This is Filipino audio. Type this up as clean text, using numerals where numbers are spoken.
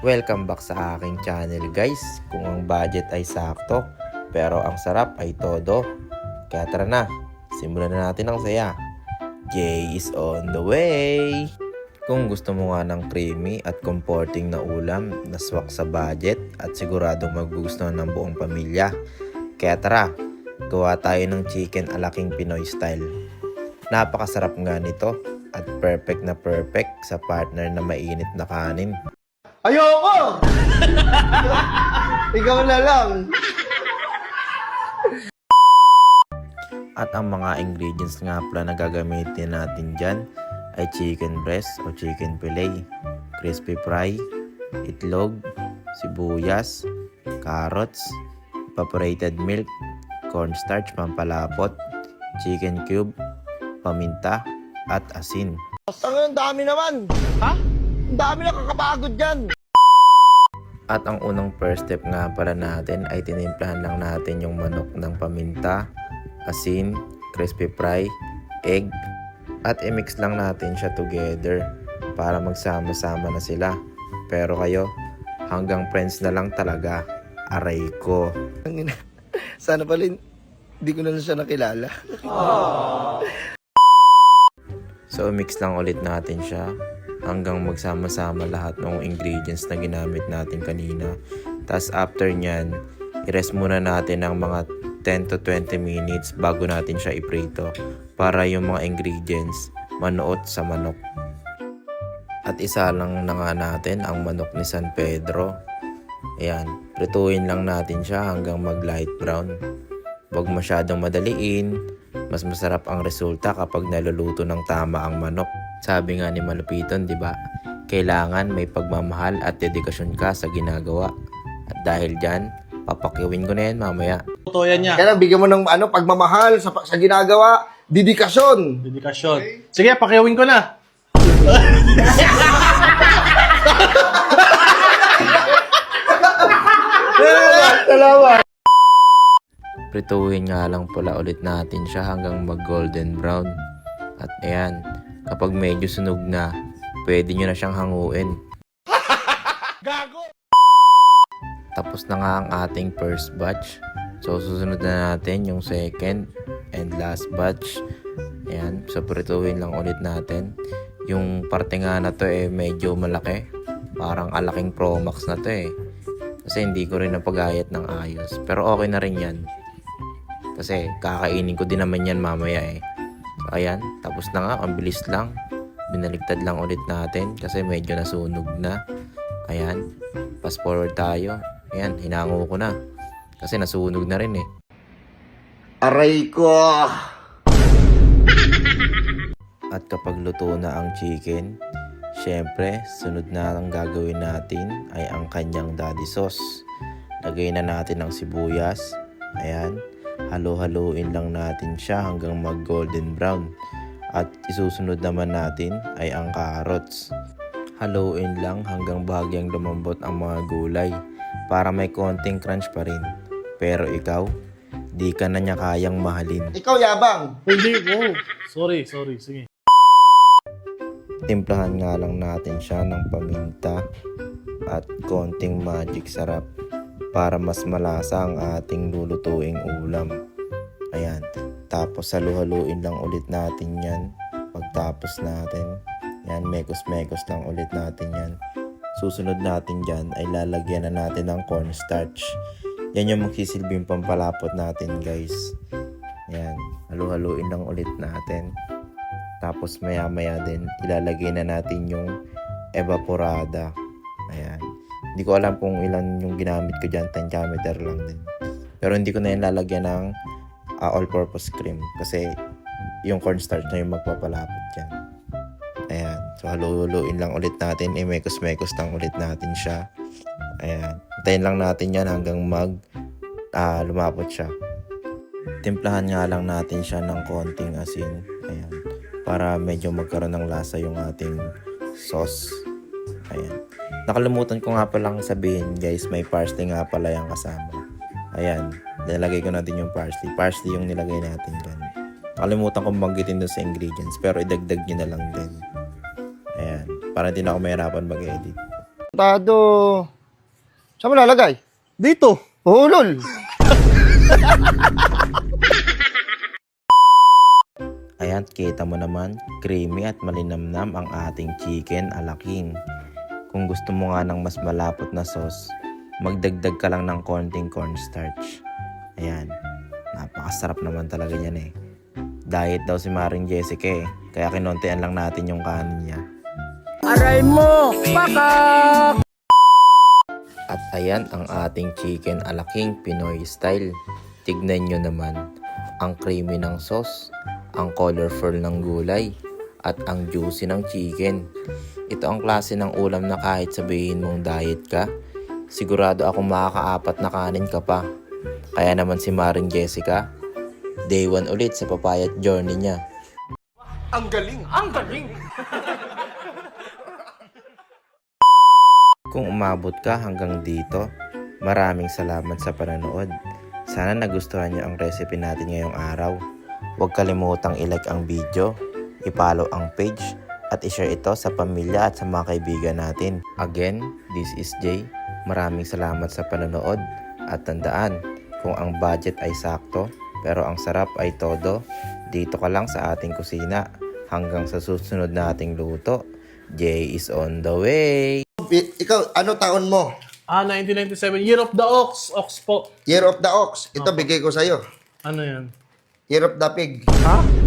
Welcome back sa aking channel guys. Kung ang budget ay sakto, pero ang sarap ay todo. Kaya tara na, simulan na natin ang saya. Jay is on the way! Kung gusto mo nga ng creamy at comforting na ulam na swak sa budget at siguradong magugustuhan ng buong pamilya, kaya tara, gawa tayo ng chicken alaking Pinoy style. Napakasarap nga nito at perfect na perfect sa partner na mainit na kanin. Ayoko! Ikaw na lang. At ang mga ingredients nga pala na gagamitin natin dyan ay chicken breast o chicken fillet, crispy fry, itlog, sibuyas, carrots, evaporated milk, cornstarch pampalapot, chicken cube, paminta, at asin. Ang dami naman. Ha? Ang dami nakakapagod dyan. At ang unang first step nga pala natin ay tinimplahan lang natin yung manok ng paminta, asin, crispy fry, egg, at i-mix lang natin siya together para magsama-sama na sila. Pero kayo, hanggang friends na lang talaga. Aray ko. Sana pala hindi ko na siya nakilala. So mix lang ulit natin siya hanggang magsama-sama lahat ng ingredients na ginamit natin kanina. Tapos after nyan, i-rest muna natin ng mga 10 to 20 minutes bago natin siya iprito para yung mga ingredients manuot sa manok. At isa lang na nga natin ang manok ni San Pedro. Ayan, prituin lang natin siya hanggang mag light brown. Huwag masyadong madaliin. Mas masarap ang resulta kapag naluluto ng tama ang manok. Sabi nga ni Malupiton, di ba? Kailangan may pagmamahal at dedikasyon ka sa ginagawa. At dahil dyan, papakiwin ko na yan mamaya. Toyan niya. Kaya bigyan mo ng pagmamahal sa ginagawa, dedikasyon. Dedikasyon. Sige, pakiyawin ko na. Salamat. Prituhin nga lang pala ulit natin siya hanggang mag golden brown. At ayan, kapag medyo sunog na, pwede nyo na siyang hanguin. Gago! Tapos na nga ang ating first batch. So susunod na natin yung second and last batch. Ayan, so prituhin lang ulit natin. Yung parte nga na to medyo malaki. Parang alaking Pro Max na to Kasi hindi ko rin napagayat ng ayos. Pero okay na rin yan. Kasi kakainin ko din naman yan mamaya So ayan, tapos na nga, ang bilis lang. Binaligtad lang ulit natin kasi medyo nasunog na. Ayan, fast forward tayo. Ayan, hinango ko na. Kasi nasunog na rin Aray ko! At kapag luto na ang chicken, syempre, sunod na ang gagawin natin ay ang kanyang daddy sauce. Lagay na natin ang sibuyas. Ayan, halo-haluin lang natin siya hanggang mag golden brown. At isusunod naman natin ay ang carrots. Haluin lang hanggang bahagyang lumambot ang mga gulay para may konting crunch pa rin. Pero ikaw, di ka na niya kayang mahalin. Ikaw yabang. Hindi ko. Sorry. Sige. Timplahan nga lang natin siya ng paminta at konting magic sarap para mas malasa ang ating lulutuing ulam. Ayan, tapos halu-haluin lang ulit natin yan. Pagtapos natin, yan, mekos-mekos lang ulit natin yan. Susunod natin dyan ay lalagyan na natin ng cornstarch. Yan yung magsisilbing pampalapot natin guys. Yan, halu-haluin lang ulit natin. Tapos maya-maya din, ilalagay na natin yung evaporada. Ayan. Hindi ko alam kung ilan yung ginamit ko dyan, 10 diameter lang din. Pero hindi ko na yung lalagyan ng all-purpose cream kasi yung cornstarch na yung magpapalapot dyan. Ayan. So halu-haluin lang ulit natin, mekos-mekos lang ulit natin siya. Ayan. Hintayin lang natin yan hanggang lumapot siya. Timplahan nga lang natin siya ng konting asin. Ayan. Para medyo magkaroon ng lasa yung ating sauce. Ayan. Nakalimutan ko nga palang sabihin guys, may parsley nga pala yung kasama. Ayan. Nilagay ko na din yung parsley. Parsley yung nilagay natin dyan. Nakalimutan kong banggitin dun sa ingredients pero idagdag nyo na lang din. Ayan. Para hindi na ako mahirapan mag-edit. Tado. Saan mo lalagay? Dito. Oh, lol. Ayan, kita mo naman, creamy at malinamnam ang ating chicken ala king. Kung gusto mo nga ng mas malapot na sauce, magdagdag ka lang ng konting cornstarch. Ayan, napakasarap naman talaga yan eh. Diet daw si Maring Jessica eh, kaya kinontian lang natin yung kanin niya. Aray mo! Pakak! At ayan ang ating chicken ala king Pinoy style. Tignan nyo naman, ang creamy ng sauce, ang colorful ng gulay, at ang juicy ng chicken. Ito ang klase ng ulam na kahit sabihin mong diet ka, sigurado akong makakaapat na kanin ka pa. Kaya naman si Maring Jessica, day 1 ulit sa papayat journey niya. Ang galing! Ang galing! Kung umabot ka hanggang dito, maraming salamat sa panonood. Sana nagustuhan niyo ang recipe natin ngayong araw. Huwag kalimutang i-like ang video, i-follow ang page, at i-share ito sa pamilya at sa mga kaibigan natin. Again, this is Jay. Maraming salamat sa panonood. At tandaan, kung ang budget ay sakto, pero ang sarap ay todo, dito ka lang sa ating kusina. Hanggang sa susunod nating luto, Jay is on the way! Ikaw, ano taon mo? 1997, Year of the Ox. Ox po. Year of the Ox. Ito, bigay ko sa'yo. Ano yan? Year of the Pig. Ha?